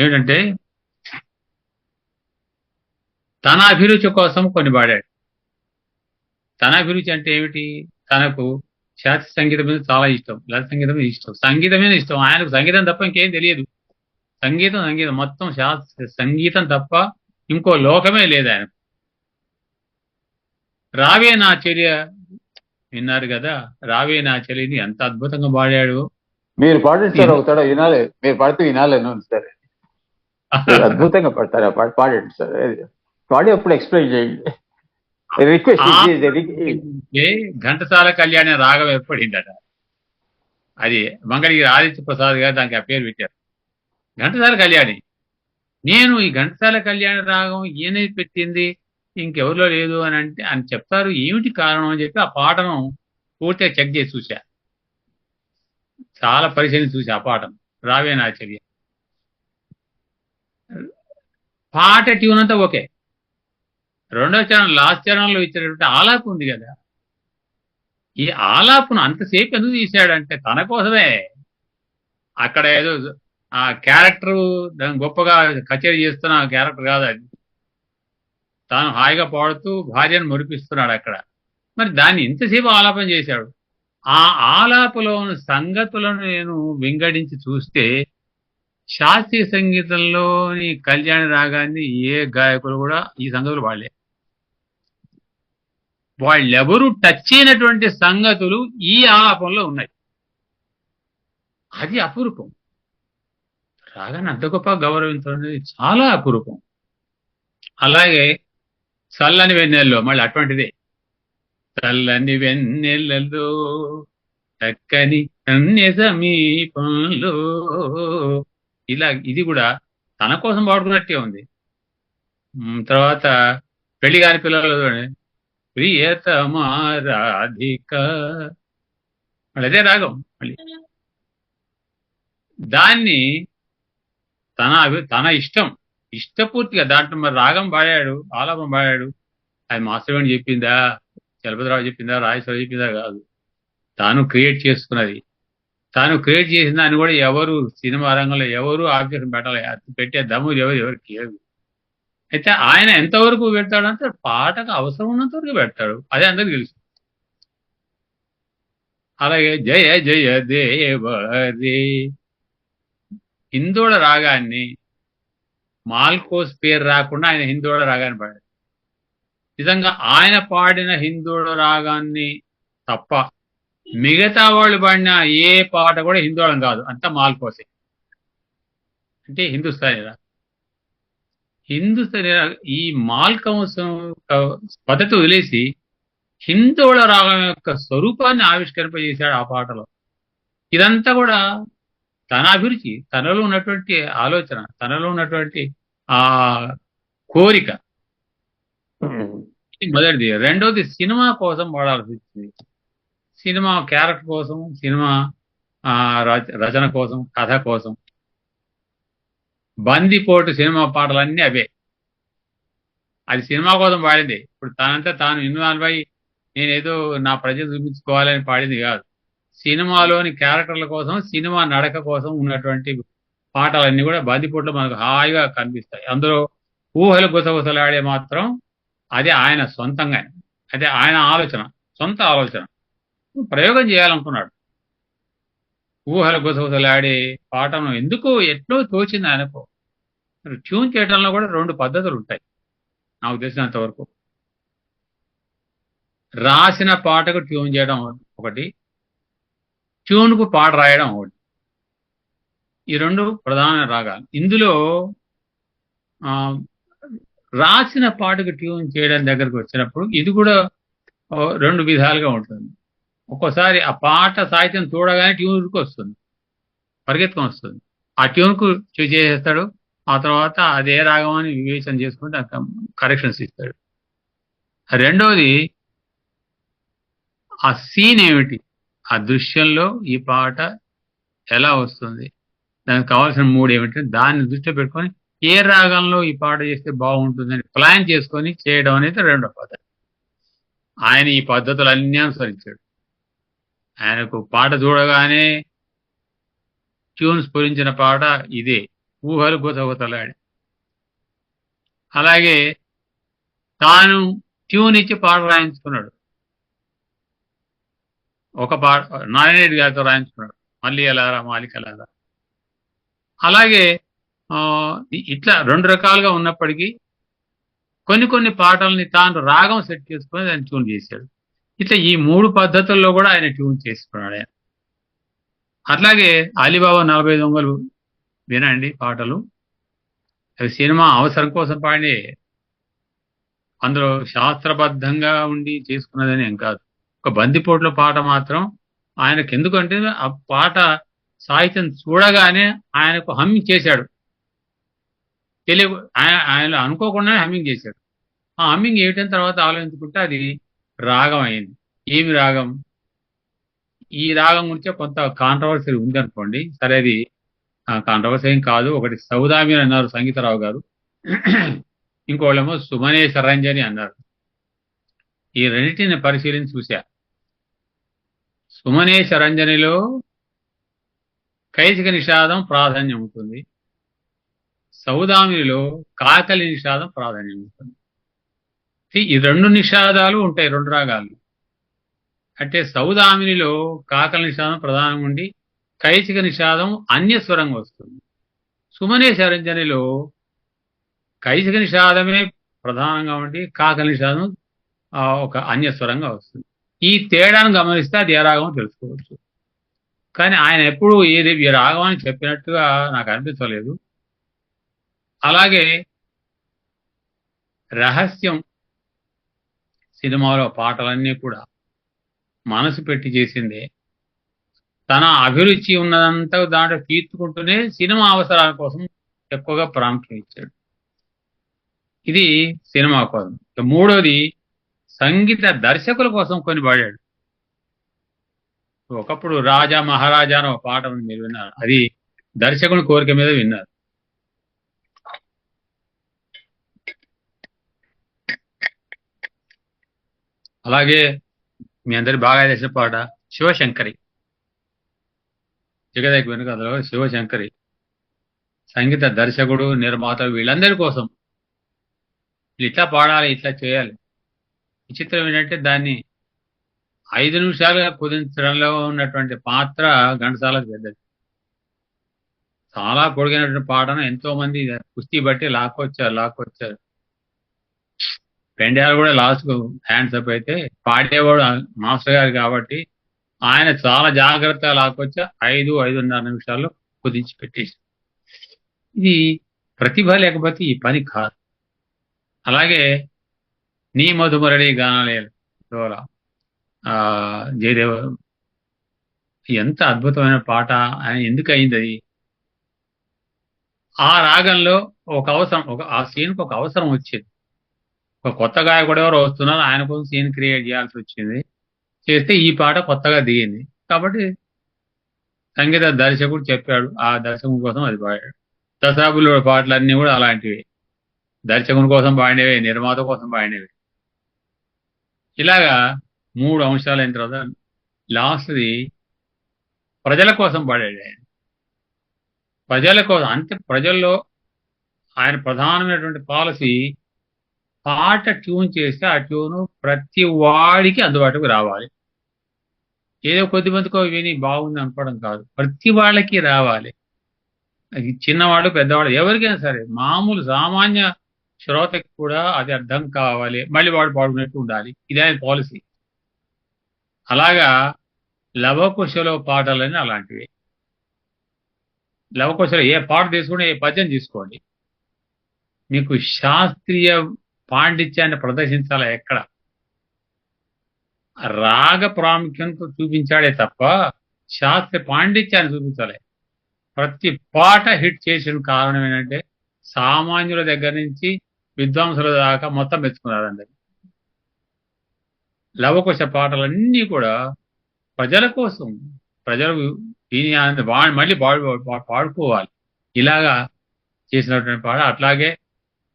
ఏమిటంటే తన అభిరుచి కోసం కొన్ని పాడాడు. తన అభిరుచి అంటే ఏమిటి? తనకు శాస్త్రీయ సంగీతం మీద చాలా ఇష్టం, లలిత సంగీతం మీద ఇష్టం, సంగీతం మీద ఇష్టం. ఆయనకు సంగీతం తప్ప ఇంకేం తెలియదు. సంగీతం సంగీతం మొత్తం శాస్త్రీయ సంగీతం తప్ప ఇంకో లోకమే లేదు ఆయన. రావే నా చర్య విన్నారు కదా, రావే నా చెలిని ఎంత అద్భుతంగా పాడాడు. మీరు పాడండి సార్, ఒకసారి వినాలి, మీరు పాడితే వినాలని సార్. అద్భుతంగా పడతారు ఆ పాట, పాడండి సార్, పాడి అప్పుడు ఎక్స్ప్లెయిన్ చేయండి. ఘంటసాల కళ్యాణి రాగం ఏర్పడిందట. అది మంగళగిరి ఆదిత్య ప్రసాద్ గారు దానికి ఆ పేరు పెట్టారు, ఘంటసాల కళ్యాణి. నేను ఈ ఘంటసాల కళ్యాణి రాగం ఈయన పెట్టింది, ఇంకెవరిలో లేదు అని అంటే అని చెప్తారు. ఏమిటి కారణం అని చెప్పి ఆ పాటను పూర్తిగా చెక్ చేసి చూశా, చాలా పరిశీలన చూసి ఆ పాటను రావే నా చర్య. పాట ట్యూన్ అంతా ఓకే, రెండో చరణం లాస్ట్ చరణంలో ఇచ్చినటువంటి ఆలాపు ఉంది కదా, ఈ ఆలాపును అంతసేపు ఎందుకు తీశాడంటే తన కోసమే. అక్కడ ఏదో ఆ క్యారెక్టర్ గొప్పగా కచేరీ చేస్తున్న క్యారెక్టర్ కాదు అది, తాను హాయిగా పాడుతూ భార్యను మురిపిస్తున్నాడు అక్కడ. మరి దాన్ని ఇంతసేపు ఆలాపన చేశాడు. ఆ ఆలాపలోని సంగతులను నేను వింగడించి చూస్తే శాస్త్రీయ సంగీతంలోని కళ్యాణ రాగాన్ని ఏ గాయకులు కూడా ఈ సంగతులు వాళ్లే, వాళ్ళెవరూ టచ్ అయినటువంటి సంగతులు ఈ ఆలాపంలో ఉన్నాయి. అది అపురూపం. రాగాన్ని అంత గొప్ప గౌరవించడం అనేది చాలా అపురూపం. అలాగే చల్లని వెన్నెల్లో మళ్ళీ అటువంటిదే, చల్లని వెన్నెలలో చక్కని కన్య సమీపంలో, ఇలా ఇది కూడా తన కోసం పాడుకున్నట్టే ఉంది. తర్వాత పెళ్లి గారి పిల్లలు ప్రియతమా రాధిక, మళ్ళీ అదే రాగం. మళ్ళీ దాన్ని తన ఇష్టపూర్తిగా దాంట్లో మరి రాగం పాడాడు, ఆలాపం పాడాడు. అది మాస్టర్వేణి చెప్పిందా, చలపతిరావు చెప్పిందా, రాజేశ్వరరావు చెప్పిందా కాదు, తాను క్రియేట్ చేసుకున్నది. తాను క్రియేట్ చేసిన దాన్ని కూడా ఎవరు సినిమా రంగంలో ఎవరు ఆబ్జెక్షన్ పెట్టాలి, పెట్టే దమ్ము ఎవరికి లేదు. అయితే ఆయన ఎంతవరకు పెడతాడంటే పాటకు అవసరం ఉన్నంత వరకు పెడతాడు, అదే అందరికి తెలుసు. అలాగే జయ జయ దేవరే హిందోళ రాగాన్ని మాల్కోస్ పేరు రాకుండా ఆయన హిందోళ రాగాన్ని పాడాడు. నిజంగా ఆయన పాడిన హిందోళ రాగాన్ని తప్ప మిగతా వాళ్ళు పాడిన ఏ పాట కూడా హిందోళం కాదు, అంతా మాల్కోసే. అంటే హిందుస్థానీ ఈ మాల్కంసం పద్ధతి వదిలేసి హిందోళ రాగం యొక్క స్వరూపాన్ని ఆవిష్కరింపజేశాడు ఆ పాటలో. ఇదంతా కూడా తన అభిరుచి, తనలో ఉన్నటువంటి ఆలోచన, తనలో ఉన్నటువంటి ఆ కోరిక, మొదటిది. రెండోది సినిమా కోసం వాడాల్సి వచ్చింది, సినిమా క్యారెక్టర్ కోసం, సినిమా రచన కోసం, కథ కోసం. బందిపోటు సినిమా పాటలన్నీ అవే, అది సినిమా కోసం పాడింది. ఇప్పుడు తనంతా తాను ఇన్వాల్వ్ అయ్యి నేనేదో నా ప్రజలు చూపించుకోవాలని పాడింది కాదు. సినిమాలోని క్యారెక్టర్ల కోసం, సినిమా నడక కోసం ఉన్నటువంటి పాటలన్నీ కూడా బందిపోట్లో మనకు హాయిగా కనిపిస్తాయి. అందులో ఊహలు గుసగుసలాడే మాత్రం అదే ఆయన సొంతంగా, అదే ఆయన ఆలోచన, సొంత ఆలోచన, ప్రయోగం చేయాలనుకున్నాడు. ఊహలు గుసగుసలాడే పాటను ఎందుకు ఎట్లో తోచింది ఆయనకు. ట్యూన్ చేయడంలో కూడా 2 పద్ధతులు ఉంటాయి నాకు తెలిసినంత వరకు. రాసిన పాటకు ట్యూన్ చేయడం ఒకటి, ట్యూన్కు పాట రాయడం ఒకటి. ఈ 2 ప్రధాన రాగాలు. ఇందులో రాసిన పాటకు ట్యూన్ చేయడం దగ్గరకు వచ్చినప్పుడు ఇది కూడా 2 విధాలుగా ఉంటుంది. ఒక్కోసారి ఆ పాట సాహిత్యం చూడగానే ట్యూన్కు వస్తుంది, పరిగెత్తుకొని వస్తుంది, ఆ ట్యూన్కు చేసేస్తాడు. ఆ తర్వాత అదే రాగం అని వివేచన చేసుకుంటే కరెక్షన్స్ ఇస్తాడు. రెండోది ఆ సీన్ ఏమిటి, ఆ దృశ్యంలో ఈ పాట ఎలా వస్తుంది, దానికి కావాల్సిన మూడ్ ఏమిటి, దాన్ని దృష్టిలో పెట్టుకొని ఏ రాగంలో ఈ పాట చేస్తే బాగుంటుందని ప్లాన్ చేసుకొని చేయడం అనేది రెండో పద్ధతి. ఆయన ఈ పద్ధతులన్నీ అనుసరించాడు. ఆయనకు పాట చూడగానే ట్యూన్ స్ఫురించిన పాట ఇదే, ఊహలు గుతగుతలాడి. అలాగే తాను ట్యూన్ ఇచ్చి పాట రాయించుకున్నాడు. ఒక పాట నారాయణ గారితో రాయించుకున్నాడు. మళ్ళీ ఎలారా మాలికలారా. అలాగే ఇట్లా 2 రకాలుగా ఉన్నప్పటికీ కొన్ని పాటల్ని తాను రాగం సెట్ చేసుకొని దాన్ని ట్యూన్ చేశాడు. ఇట్లా ఈ 3 పద్ధతుల్లో కూడా ఆయన ట్యూన్ చేసుకున్నాడు ఆయన. అట్లాగే అలీబాబా 40 దొంగలు వినండి పాటలు. అవి సినిమా అవసరం కోసం పాడినయే. అందులో శాస్త్రబద్ధంగా ఉండి చేసుకున్నదని ఏం కాదు. ఒక బందిపోట్ల పాట మాత్రం ఆయనకు ఎందుకంటే ఆ పాట సాహిత్యం చూడగానే ఆయనకు హమ్మింగ్ చేశాడు. ఆయన అనుకోకుండానే హమ్మింగ్ చేశాడు. ఆ హమ్మింగ్ ఏమిటని తర్వాత ఆలోచించుకుంటే అది రాగం అయింది. ఏమి రాగం? ఈ రాగం గురించే కొంత కాంట్రవర్సీ ఉందనుకోండి. సరే, అది కాంట్రవర్సీ ఏం కాదు. ఒకటి సౌదామి అన్నారు సంగీతరావు గారు, ఇంకోళ్ళేమో సుమనే సరంజని అన్నారు. ఈ రెండింటిని పరిశీలించి చూశా. సుమనే సరంజనిలో కైసిక నిషాదం ప్రాధాన్యం ఉంటుంది. సౌదామినిలో కాకలి నిషాదం ప్రాధాన్యం ఉంటుంది. ఈ 2 నిషాదాలు ఉంటాయి 2 రాగాలు. అంటే సౌదామినిలో కాకలి నిషాదం ప్రధానంగా ఉండి కైసిక నిషాదం అన్యస్వరంగా వస్తుంది. సుమనే సరంజనిలో కైసిక నిషాదమే ప్రధానంగా ఉండి కాకలి నిషాదం ఒక అన్యస్వరంగా వస్తుంది. ఈ తేడాను గమనిస్తే అది ఏ రాగమో తెలుసుకోవచ్చు. కానీ ఆయన ఎప్పుడు ఏది ఈ రాగం అని చెప్పినట్టుగా నాకు అనిపించలేదు. అలాగే రహస్యం సినిమాలో పాటలన్నీ కూడా మనసు పెట్టి చేసిందే. తన అభిరుచి ఉన్నదంతా దాంట్లో తీర్చుకుంటూనే సినిమా అవసరాల కోసం ఎక్కువగా ప్రాముఖ్యం ఇచ్చాడు. ఇది సినిమా కోసం. మూడోది సంగీత దర్శకుల కోసం కొన్ని పాడాడు. ఒకప్పుడు రాజా మహారాజా అని ఒక పాట మీరు విన్నారు. అది దర్శకుని కోరిక మీద విన్నారు. అలాగే మీ అందరి బాగా తెలిసిన పాట శివశంకరి. జగదేక వెనుకథలో శివశంకరి సంగీత దర్శకుడు, నిర్మాత వీళ్ళందరి కోసం ఇట్లా పాడాలి, ఇట్లా చేయాలి. విచిత్రం ఏంటంటే దాన్ని 5 నిమిషాలుగా కుదించడంలో ఉన్నటువంటి పాత్ర ఘంటసాల పెద్దది. చాలా పొడిగినటువంటి పాటను ఎంతో మంది కుస్తీ బట్టి లాక్కొచ్చారు. పెండ్యాలు కూడా లాస్ట్ హ్యాండ్స్ అప్ అయితే పాడేవాడు మాస్టర్ గారు కాబట్టి ఆయన చాలా జాగ్రత్తగా లాక్కొచ్చా 5-5.5 నిమిషాల్లో కుదించి పెట్టేసి. ఇది ప్రతిభ లేకపోతే ఈ పని కాదు. అలాగే నీ మధుమరళి గానాలయాలు జయదేవ ఎంత అద్భుతమైన పాట. ఆయన ఎందుకు అయింది అది? ఆ రాగంలో ఒక అవసరం, ఆ సీన్కి ఒక అవసరం వచ్చింది. ఒక కొత్త గాయకుడు ఎవరో వస్తున్నారు, ఆయన కోసం సీన్ క్రియేట్ చేయాల్సి వచ్చింది. చేస్తే ఈ పాట కొత్తగా దిగింది కాబట్టి సంగీత దర్శకుడు చెప్పాడు, ఆ దర్శకుని కోసం అది పాడాడు. దశాబులో పాటలన్నీ కూడా అలాంటివి, దర్శకుని కోసం పాడినవే, నిర్మాత కోసం పాడినవి. ఇలాగా 3 అంశాలు అయిన తర్వాత లాస్ట్ది ప్రజల కోసం పాడాడు ఆయన. ప్రజల కోసం అంటే ప్రజల్లో ఆయన ప్రధానమైనటువంటి పాలసీ పాట ట్యూన్ చేస్తే ఆ ట్యూను ప్రతి వాడికి అందుబాటుకు రావాలి. ఏదో కొద్దిమందికో విని బాగుంది అనుకోవడం కాదు, ప్రతి వాళ్ళకి రావాలి. అది చిన్నవాడు పెద్దవాడు ఎవరికైనా సరే, మామూలు సామాన్య శ్రోతకి కూడా అది అర్థం కావాలి, మళ్ళీ వాడు పాడుకున్నట్టు ఉండాలి. ఇదే పాలసీ. అలాగా లవకుశలో పాటలని అలాంటివి. లవకుశలో ఏ పాట తీసుకుని ఏ పద్యం తీసుకోండి, మీకు శాస్త్రీయ పాండిత్యాన్ని ప్రదర్శించాలా? ఎక్కడ రాగ ప్రాముఖ్యంతో చూపించాడే తప్ప శాస్త్రీయ పాండిత్యాన్ని చూపించాలి. ప్రతి పాట హిట్ చేసిన కారణం ఏంటంటే సామాన్యుల దగ్గర నుంచి విద్వాంసుల దాకా మొత్తం మెచ్చుకున్నారండి. లవకుశ పాటలన్నీ కూడా ప్రజల కోసం, ప్రజలు మళ్ళీ పాడుకోవాలి, ఇలాగా చేసినటువంటి పాట. అట్లాగే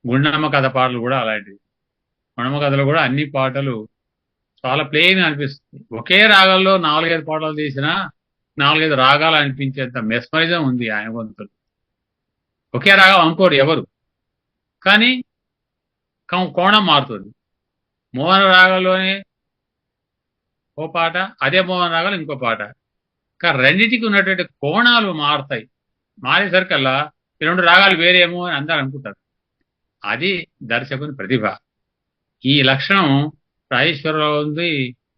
గుండమ్మ కథ పాటలు కూడా అలాంటివి. గుండమ్మ కథలో కూడా అన్ని పాటలు చాలా ప్లెయిన్ అనిపిస్తుంది. ఒకే రాగాల్లో 4-5 పాటలు తీసినా 4-5 రాగాలు అనిపించేంత మెస్మరిజం ఉంది ఆయన గొంతులు. ఒకే రాగం అనుకోరు ఎవరు, కానీ కోణం మారుతుంది. మోహన రాగంలోనే ఓ పాట, అదే మోహన రాగంలో ఇంకో పాట, కానీ రెండింటికి ఉన్నటువంటి కోణాలు మారుతాయి. మారేసరికల్లా ఈ 2 రాగాలు వేరేమో అని అందరూ అనుకుంటారు. అది దర్శకుని ప్రతిభ. ఈ లక్షణం రాజేశ్వరరావులో ఉంది,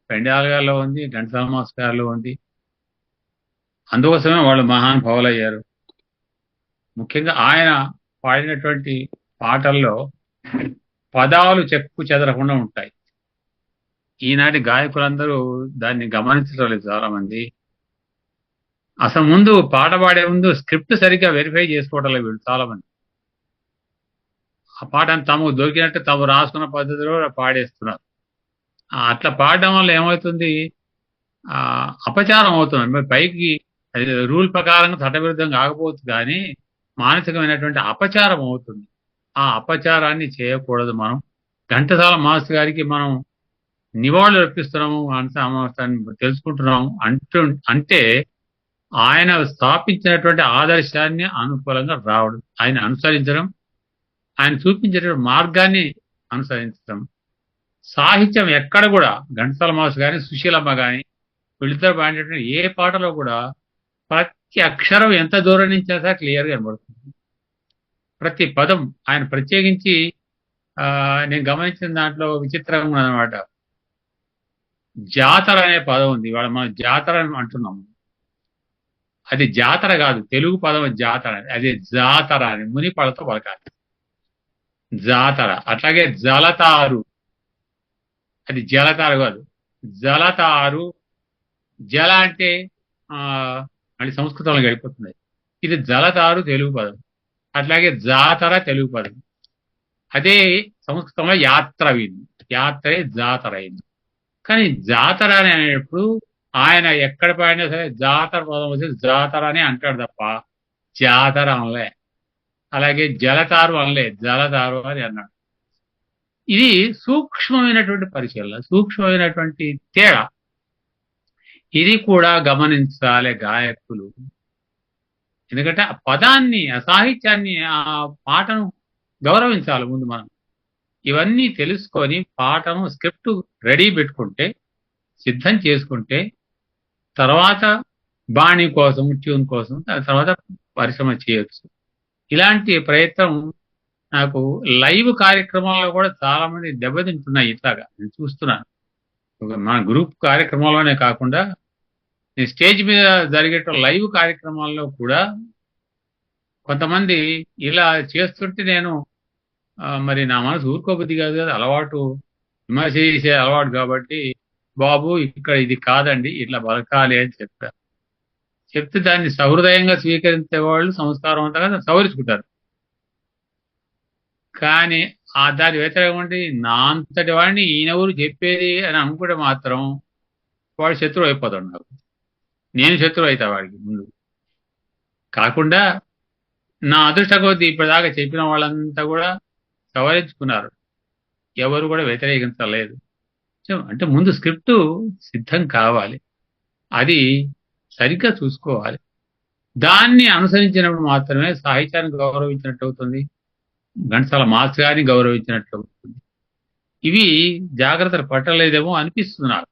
పెండాల్ గారిలో ఉంది, ఘంటసాల మాస్టర్ గారిలో ఉంది. అందుకోసమే వాళ్ళు మహానుభావులు అయ్యారు. ముఖ్యంగా ఆయన పాడినటువంటి పాటల్లో పదాలు చెక్కు చెదరకుండా ఉంటాయి. ఈనాటి గాయకులందరూ దాన్ని గమనించడం లేదు చాలా మంది. అసలు ముందు పాట పాడే ముందు స్క్రిప్ట్ సరిగ్గా వెరిఫై చేసుకోవటం లేదు వీళ్ళు చాలా మంది. ఆ పాటను తమకు దొరికినట్టు తాము రాసుకున్న పద్ధతిలో పాడేస్తున్నారు. అట్లా పాడడం వల్ల ఏమవుతుంది, అపచారం అవుతుంది. మరి పైకి అది రూల్ ప్రకారంగా చట్టవిరుద్ధం కాకపోవచ్చు, కానీ మానసికమైనటువంటి అపచారం అవుతుంది. ఆ అపచారాన్ని చేయకూడదు. మనం ఘంటసాల మాస్టర్ గారికి మనం నివాళులు అర్పిస్తున్నాము, తెలుసుకుంటున్నాము అంటే ఆయన స్థాపించినటువంటి ఆదర్శాన్ని అనుకూలంగా రావడం, ఆయన అనుసరించడం, ఆయన చూపించేటువంటి మార్గాన్ని అనుసరించడం. సాహిత్యం ఎక్కడ కూడా ఘంటసాల మాస్టర్ కానీ సుశీలమ్మ కానీ వీళ్ళిద్దరు పాడినటువంటి ఏ పాటలో కూడా ప్రతి అక్షరం ఎంత దూరం నుంచి చేసా క్లియర్గా కనబడుతుంది. ప్రతి పదం ఆయన ప్రత్యేకించి నేను గమనించిన దాంట్లో విచిత్రంగా అనమాట, జాతర అనే పదం ఉంది. ఇవాళ మనం జాతర అని అంటున్నాము, అది జాతర కాదు, తెలుగు పదం జాతర, అది జాతర అని మునిపడతో పలకాలి, జాతర. అట్లాగే జలతారు, అది జలతారు కాదు, జలతారు. జల అంటే మళ్ళీ సంస్కృతంలో గడిపోతుంది. ఇది జలతారు తెలుగు పదం. అట్లాగే జాతర తెలుగు పదం. అదే సంస్కృతంలో యాత్ర అయింది, యాత్రే జాతర అయింది. కానీ జాతర అని అనేటప్పుడు ఆయన ఎక్కడ పాడినా సరే జాతర పదం వచ్చి జాతర అని అంటాడు తప్ప జాతర అనలే. అలాగే జలతారు అనలే, జలతారు అని అన్నాడు. ఇది సూక్ష్మమైనటువంటి పరిశీలన, సూక్ష్మమైనటువంటి తేడా. ఇది కూడా గమనించాలి గాయకులు. ఎందుకంటే ఆ పదాన్ని, ఆ సాహిత్యాన్ని, ఆ పాటను గౌరవించాలి ముందు మనం. ఇవన్నీ తెలుసుకొని పాటను స్క్రిప్ట్ రెడీ పెట్టుకుంటే, సిద్ధం చేసుకుంటే, తర్వాత బాణి కోసం, ట్యూన్ కోసం, తర్వాత పరిశ్రమ చేయొచ్చు. ఇలాంటి ప్రయత్నం నాకు లైవ్ కార్యక్రమాల్లో కూడా చాలా మంది దెబ్బతింటున్నాయి. ఇట్లాగా నేను చూస్తున్నాను. మన గ్రూప్ కార్యక్రమాల్లోనే కాకుండా స్టేజ్ మీద జరిగే లైవ్ కార్యక్రమాల్లో కూడా కొంతమంది ఇలా చేస్తుంటే నేను మరి నా మనసు ఊరుకోబుద్ధి కాదు కదా, అలవాటు విమర్శ చేసే అలవాటు కాబట్టి, బాబు ఇక్కడ ఇది కాదండి, ఇట్లా బతకాలి అని చెప్తే దాన్ని సహృదయంగా స్వీకరించే వాళ్ళు సంస్కారవంతంగా సవరించుకుంటారు. కానీ దాని వ్యతిరేకం అంటే నా అంతటి వాడిని ఈయనెవరు చెప్పేది అని అనుకుంటే మాత్రం వాడు శత్రువు అయిపోతాడు నాకు. నేను శత్రువు అవుతా వాడికి ముందు. కాకుండా నా అదృష్ట కొద్దీ ఇప్పటిదాకా చెప్పిన వాళ్ళంతా కూడా సవరించుకున్నారు, ఎవరు కూడా వ్యతిరేకించలేదు. అంటే ముందు స్క్రిప్ట్ సిద్ధం కావాలి, అది సరిగ్గా చూసుకోవాలి. దాన్ని అనుసరించినప్పుడు మాత్రమే సాహిత్యాన్ని గౌరవించినట్టు అవుతుంది, ఘంటసాల మాస్టర్ గారిని గౌరవించినట్లు అవుతుంది. ఇవి జాగ్రత్తలు పట్టలేదేమో అనిపిస్తుంది నాకు.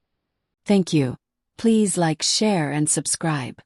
Thank you. Please like, share and subscribe.